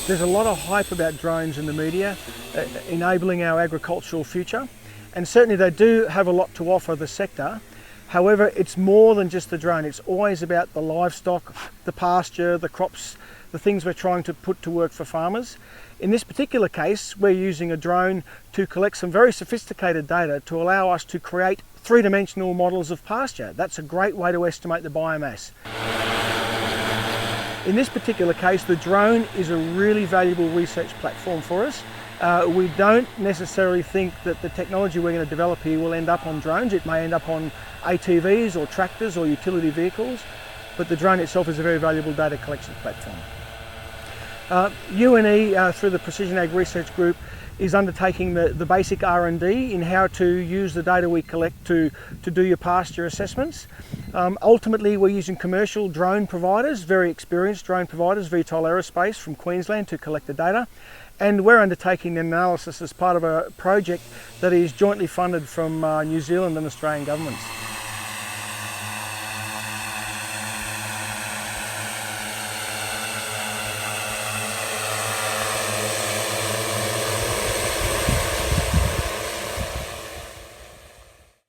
There's a lot of hype about drones in the media, enabling our agricultural future, and certainly they do have a lot to offer the sector. However, it's more than just the drone. It's always about the livestock, the pasture, the crops, the things we're trying to put to work for farmers. In this particular case, we're using a drone to collect some very sophisticated data to allow us to create three-dimensional models of pasture. That's a great way to estimate the biomass. In this particular case, the drone is a really valuable research platform for us. We don't necessarily think that the technology we're going to develop here will end up on drones. It may end up on ATVs or tractors or utility vehicles, but the drone itself is a very valuable data collection platform. UNE, through the Precision Ag Research Group, is undertaking the basic R&D in how to use the data we collect to do your pasture assessments. Ultimately, we're using commercial drone providers, very experienced drone providers, VTOL Aerospace from Queensland, to collect the data. And we're undertaking an analysis as part of a project that is jointly funded from New Zealand and Australian governments.